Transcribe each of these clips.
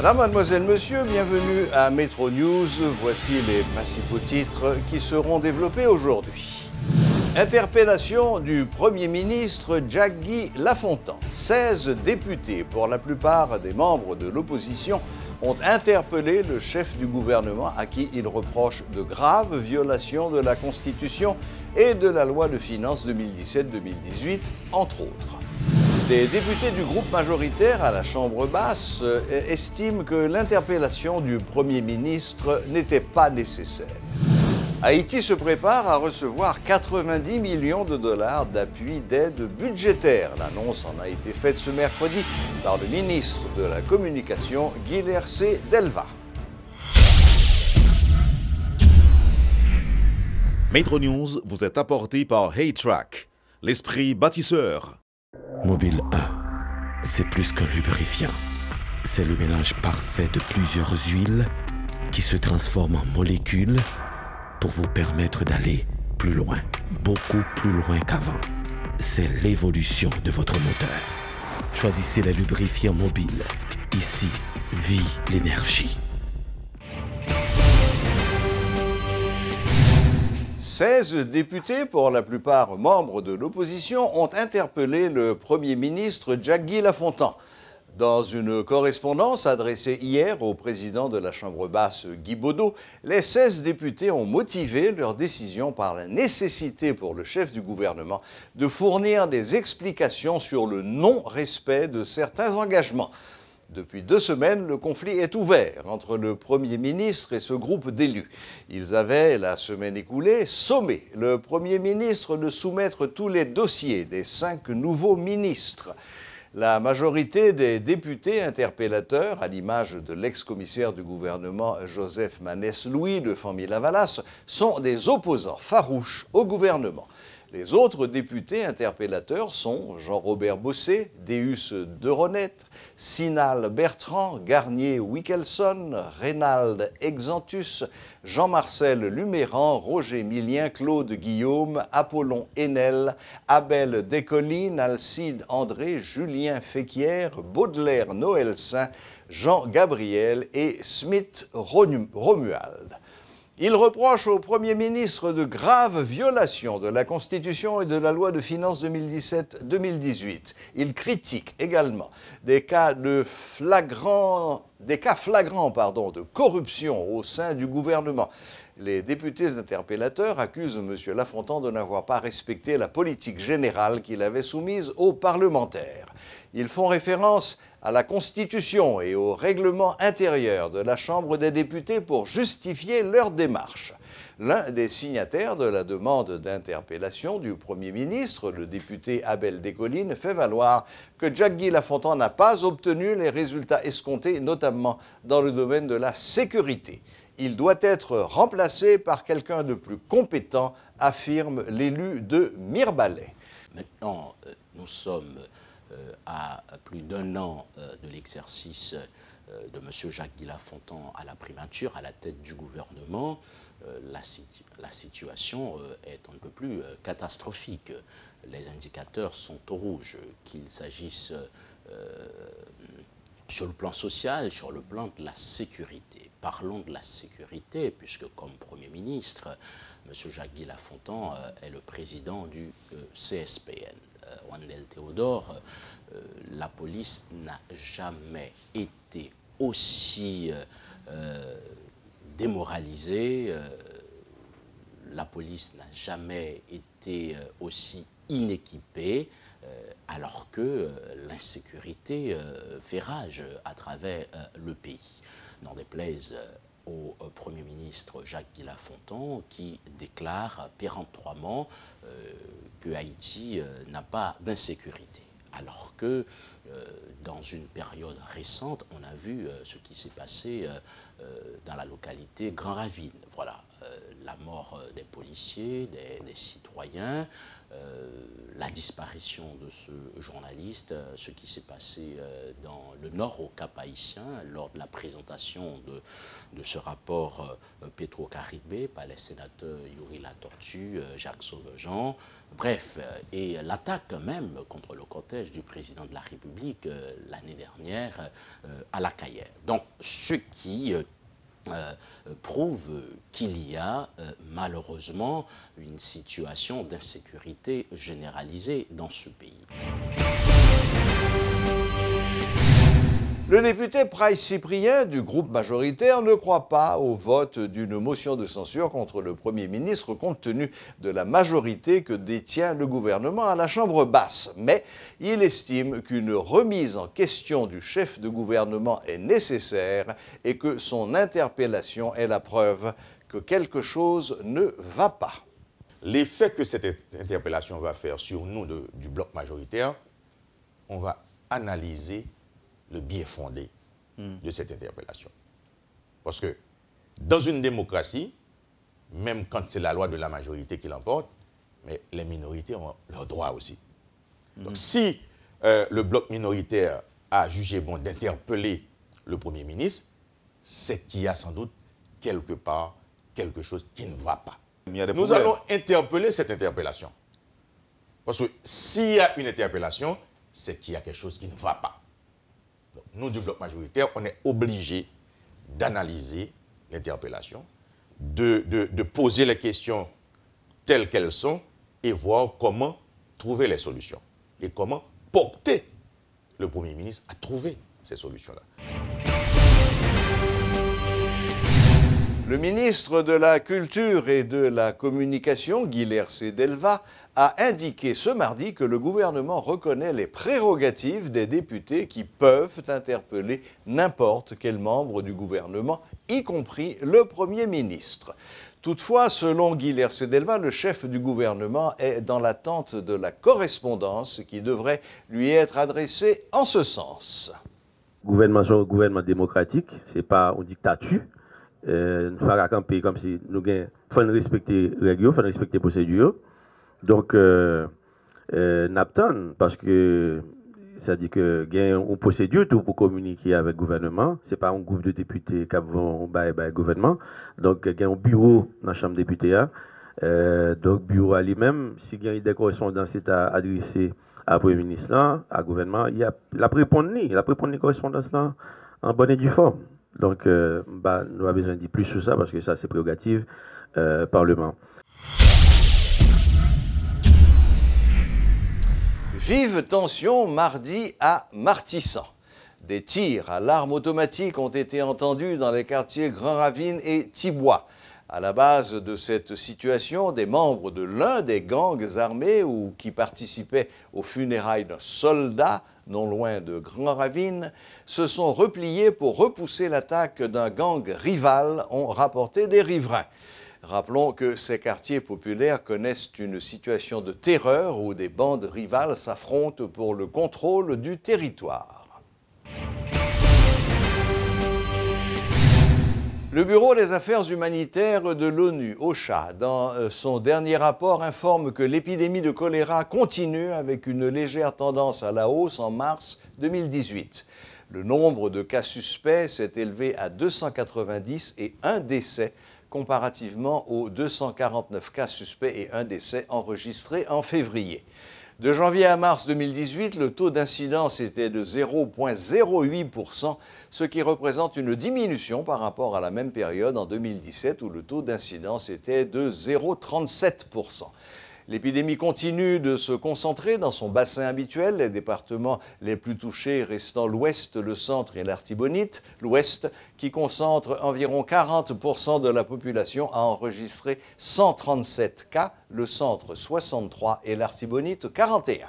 Voilà, mademoiselle, monsieur, bienvenue à Metro News. Voici les principaux titres qui seront développés aujourd'hui. Interpellation du Premier ministre Jack-Guy Lafontan. 16 députés, pour la plupart des membres de l'opposition, ont interpellé le chef du gouvernement à qui ils reprochent de graves violations de la Constitution et de la loi de finances 2017-2018, entre autres. Des députés du groupe majoritaire à la Chambre basse estiment que l'interpellation du Premier ministre n'était pas nécessaire. Haïti se prépare à recevoir 90 millions de dollars d'appui d'aide budgétaire. L'annonce en a été faite ce mercredi par le ministre de la Communication, Guilhercé Delva. Metro News vous est apporté par HeyTrack, l'esprit bâtisseur. Mobile 1, c'est plus qu'un lubrifiant. C'est le mélange parfait de plusieurs huiles qui se transforment en molécules pour vous permettre d'aller plus loin, beaucoup plus loin qu'avant. C'est l'évolution de votre moteur. Choisissez les lubrifiants mobiles. Ici, vit l'énergie. 16 députés, pour la plupart membres de l'opposition, ont interpellé le Premier ministre Jack-Guy Lafontan. Dans une correspondance adressée hier au président de la Chambre basse, Guy Baudot, les 16 députés ont motivé leur décision par la nécessité pour le chef du gouvernement de fournir des explications sur le non-respect de certains engagements. Depuis 2 semaines, le conflit est ouvert entre le Premier ministre et ce groupe d'élus. Ils avaient, la semaine écoulée, sommé le Premier ministre de soumettre tous les dossiers des 5 nouveaux ministres. La majorité des députés interpellateurs, à l'image de l'ex-commissaire du gouvernement Joseph Manès-Louis de Famille-Lavalas, sont des opposants farouches au gouvernement. Les autres députés interpellateurs sont Jean-Robert Bossé, Deus Deronet, Sinal Bertrand, Garnier Wickelson, Reynald Exantus, Jean-Marcel Luméran, Roger Millien, Claude Guillaume, Apollon Haenel, Abel Descollines, Alcide André, Julien Féquière, Baudelaire Noël-Saint, Jean Gabriel et Smith Romuald. Il reproche au Premier ministre de graves violations de la Constitution et de la loi de finances 2017-2018. Il critique également des cas flagrants de corruption au sein du gouvernement. Les députés interpellateurs accusent M. Lafontan de n'avoir pas respecté la politique générale qu'il avait soumise aux parlementaires. Ils font référence à la Constitution et au règlement intérieur de la Chambre des députés pour justifier leur démarche. L'un des signataires de la demande d'interpellation du Premier ministre, le député Abel Descollines, fait valoir que Jack-Guy Lafontan n'a pas obtenu les résultats escomptés, notamment dans le domaine de la sécurité. Il doit être remplacé par quelqu'un de plus compétent, affirme l'élu de Mirebalais. Maintenant, nous sommes à plus d'1 an de l'exercice de M. Jack-Guy Lafontan à la primature, à la tête du gouvernement. La situation est un peu plus catastrophique. Les indicateurs sont au rouge, qu'il s'agisse sur le plan social, sur le plan de la sécurité. Parlons de la sécurité, puisque comme Premier ministre, M. Jack-Guy Lafontan est le président du CSPN. Wendell Théodore, la police n'a jamais été aussi démoralisée, la police n'a jamais été aussi inéquipée, alors que l'insécurité fait rage à travers le pays. N'en déplaise au Premier ministre Jack-Guy Lafontan qui déclare péremptoirement que Haïti n'a pas d'insécurité. Alors que dans une période récente, on a vu ce qui s'est passé dans la localité Grand Ravine. Voilà, la mort des policiers, des citoyens, la disparition de ce journaliste, ce qui s'est passé dans le nord au Cap-Haïtien lors de la présentation de ce rapport Petro-Caribé par les sénateurs Yuri Latortue, Jacques Sauvejean, bref, et l'attaque même contre le cortège du président de la République l'année dernière à La Cayenne. Donc, ce qui prouve qu'il y a malheureusement une situation d'insécurité généralisée dans ce pays. Le député Price Cyprien du groupe majoritaire ne croit pas au vote d'une motion de censure contre le Premier ministre compte tenu de la majorité que détient le gouvernement à la Chambre basse. Mais il estime qu'une remise en question du chef de gouvernement est nécessaire et que son interpellation est la preuve que quelque chose ne va pas. L'effet que cette interpellation va faire sur nous du bloc majoritaire, on va analyser le bien fondé de cette interpellation. Parce que dans une démocratie, même quand c'est la loi de la majorité qui l'emporte, mais les minorités ont leurs droits aussi. Donc si le bloc minoritaire a jugé bon d'interpeller le Premier ministre, c'est qu'il y a sans doute quelque part quelque chose qui ne va pas. Nous allons interpeller cette interpellation. Parce que s'il y a une interpellation, c'est qu'il y a quelque chose qui ne va pas. Donc, nous, du bloc majoritaire, on est obligé d'analyser l'interpellation, de poser les questions telles qu'elles sont et voir comment trouver les solutions et comment porter le Premier ministre à trouver ces solutions-là. Le ministre de la Culture et de la Communication, Guilherme Sedelva, a indiqué ce mardi que le gouvernement reconnaît les prérogatives des députés qui peuvent interpeller n'importe quel membre du gouvernement, y compris le Premier ministre. Toutefois, selon Guilherme Sedelva, le chef du gouvernement est dans l'attente de la correspondance qui devrait lui être adressée en ce sens. Le gouvernement est un gouvernement démocratique, ce n'est pas une dictature. Nous faisons camper comme si nous faut respecter les règles, il faut respecter les procédures. Donc, n'attendons parce que ça dit que il y a une procédure pour communiquer avec le gouvernement. Ce n'est pas un groupe de députés qui vont le gouvernement. Donc, il y a un bureau dans la Chambre des députés. Donc, le bureau lui-même, s'il y a des correspondances adressées à la Premier ministre, à gouvernement, il a répondre les correspondances en bonne et due forme. Donc, nous avons besoin de dire plus sur ça parce que ça, c'est prérogative Parlement. Vive tension mardi à Martissan. Des tirs à l'arme automatique ont été entendus dans les quartiers Grand Ravine et Thibois. À la base de cette situation, des membres de l'un des gangs armés ou qui participaient aux funérailles d'un soldat non loin de Grand Ravine, se sont repliés pour repousser l'attaque d'un gang rival, ont rapporté des riverains. Rappelons que ces quartiers populaires connaissent une situation de terreur où des bandes rivales s'affrontent pour le contrôle du territoire. Le Bureau des Affaires humanitaires de l'ONU, OCHA, dans son dernier rapport, informe que l'épidémie de choléra continue avec une légère tendance à la hausse en mars 2018. Le nombre de cas suspects s'est élevé à 290 et un décès, comparativement aux 249 cas suspects et un décès enregistrés en février. De janvier à mars 2018, le taux d'incidence était de 0,08%, ce qui représente une diminution par rapport à la même période en 2017 où le taux d'incidence était de 0,37%. L'épidémie continue de se concentrer dans son bassin habituel, les départements les plus touchés restant l'Ouest, le Centre et l'Artibonite. L'Ouest, qui concentre environ 40% de la population, a enregistré 137 cas, le Centre 63 et l'Artibonite 41.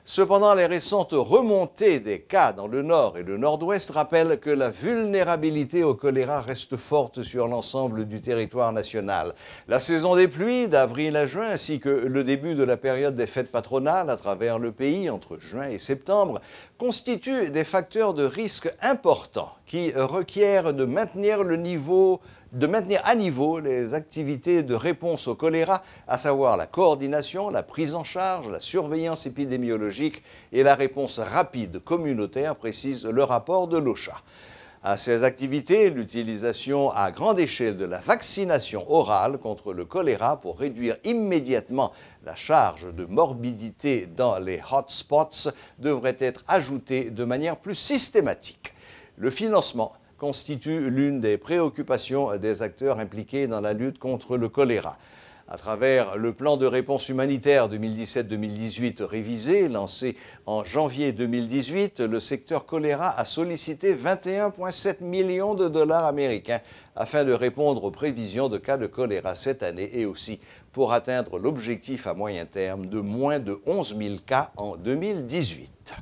Cependant, les récentes remontées des cas dans le Nord et le Nord-Ouest rappellent que la vulnérabilité au choléra reste forte sur l'ensemble du territoire national. La saison des pluies, d'avril à juin, ainsi que le début de la période des fêtes patronales à travers le pays, entre juin et septembre, constituent des facteurs de risque importants qui requièrent de maintenir le niveau de maintenir à niveau les activités de réponse au choléra, à savoir la coordination, la prise en charge, la surveillance épidémiologique et la réponse rapide communautaire, précise le rapport de l'OCHA. À ces activités, l'utilisation à grande échelle de la vaccination orale contre le choléra pour réduire immédiatement la charge de morbidité dans les hotspots devrait être ajoutée de manière plus systématique. Le financement constitue l'une des préoccupations des acteurs impliqués dans la lutte contre le choléra. À travers le plan de réponse humanitaire 2017-2018 révisé, lancé en janvier 2018, le secteur choléra a sollicité 21,7 millions de dollars américains afin de répondre aux prévisions de cas de choléra cette année et aussi pour atteindre l'objectif à moyen terme de moins de 11 000 cas en 2018.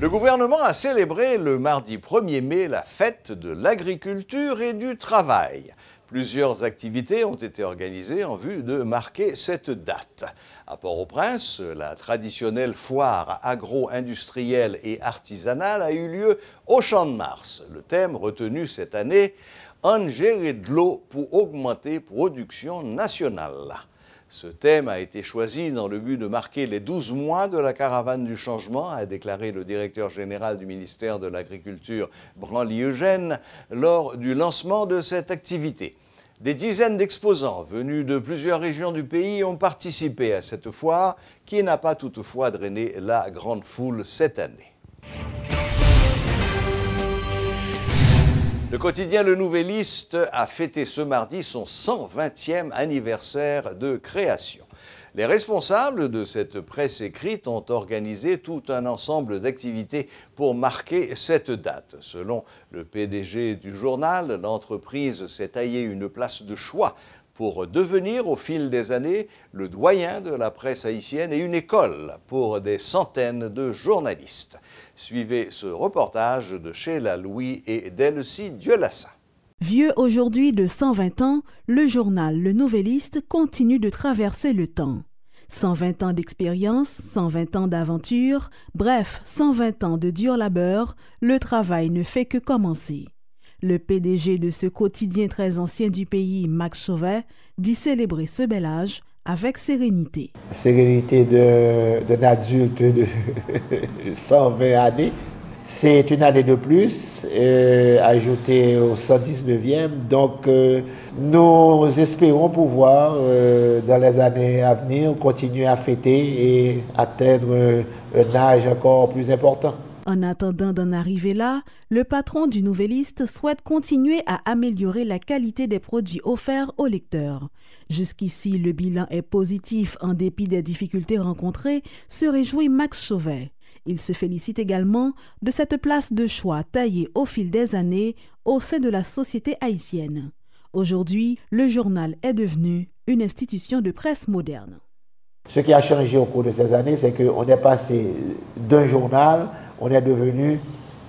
Le gouvernement a célébré le mardi 1er mai la fête de l'agriculture et du travail. Plusieurs activités ont été organisées en vue de marquer cette date. À Port-au-Prince, la traditionnelle foire agro-industrielle et artisanale a eu lieu au Champ de Mars. Le thème retenu cette année, « En gérer de l'eau pour augmenter production nationale ». Ce thème a été choisi dans le but de marquer les 12 mois de la caravane du changement, a déclaré le directeur général du ministère de l'Agriculture, Branly Eugène, lors du lancement de cette activité. Des dizaines d'exposants venus de plusieurs régions du pays ont participé à cette foire, qui n'a pas toutefois drainé la grande foule cette année. Le quotidien Le Nouvelliste a fêté ce mardi son 120e anniversaire de création. Les responsables de cette presse écrite ont organisé tout un ensemble d'activités pour marquer cette date. Selon le PDG du journal, l'entreprise s'est taillé une place de choix pour devenir au fil des années le doyen de la presse haïtienne et une école pour des centaines de journalistes. Suivez ce reportage de Sheila Louis et d'Elsie Dieulassa. Vieux aujourd'hui de 120 ans, le journal Le Nouvelliste continue de traverser le temps. 120 ans d'expérience, 120 ans d'aventure, bref, 120 ans de dur labeur, le travail ne fait que commencer. Le PDG de ce quotidien très ancien du pays, Max Chauvet, dit célébrer ce bel âge avec sérénité. Sérénité d'un adulte de 120 années. C'est une année de plus, ajoutée au 119e. Donc, nous espérons pouvoir, dans les années à venir, continuer à fêter et atteindre un âge encore plus important. En attendant d'en arriver là, le patron du Nouvelliste souhaite continuer à améliorer la qualité des produits offerts aux lecteurs. Jusqu'ici, le bilan est positif en dépit des difficultés rencontrées, se réjouit Max Chauvet. Il se félicite également de cette place de choix taillée au fil des années au sein de la société haïtienne. Aujourd'hui, le journal est devenu une institution de presse moderne. Ce qui a changé au cours de ces années, c'est qu'on est passé d'un journal, on est devenu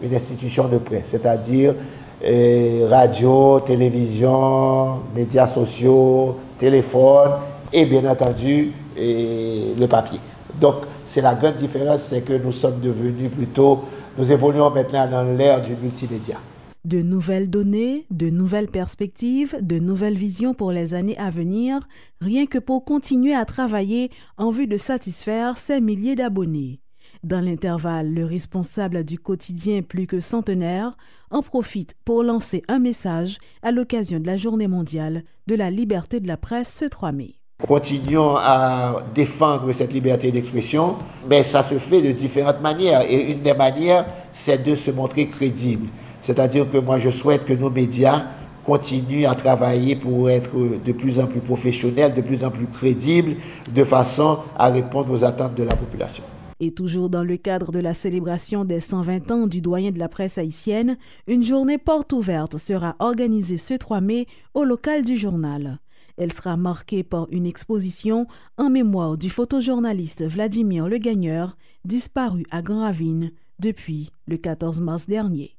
une institution de presse, c'est-à-dire radio, télévision, médias sociaux, téléphone et bien entendu le papier. Donc c'est la grande différence, c'est que nous sommes devenus plutôt, nous évoluons maintenant dans l'ère du multimédia. De nouvelles données, de nouvelles perspectives, de nouvelles visions pour les années à venir, rien que pour continuer à travailler en vue de satisfaire ces milliers d'abonnés. Dans l'intervalle, le responsable du quotidien plus que centenaire en profite pour lancer un message à l'occasion de la Journée mondiale de la liberté de la presse ce 3 mai. Continuons à défendre cette liberté d'expression, mais ça se fait de différentes manières. Et une des manières, c'est de se montrer crédible. C'est-à-dire que moi, je souhaite que nos médias continuent à travailler pour être de plus en plus professionnels, de plus en plus crédibles, de façon à répondre aux attentes de la population. Et toujours dans le cadre de la célébration des 120 ans du doyen de la presse haïtienne, une journée porte ouverte sera organisée ce 3 mai au local du journal. Elle sera marquée par une exposition en mémoire du photojournaliste Vladimir Le Gagneur, disparu à Grand Ravine depuis le 14 mars dernier.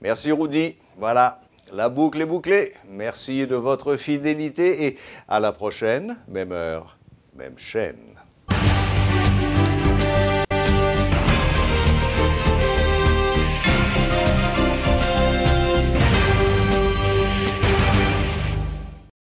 Merci Rudy. Voilà, la boucle est bouclée. Merci de votre fidélité et à la prochaine, même heure, même chaîne.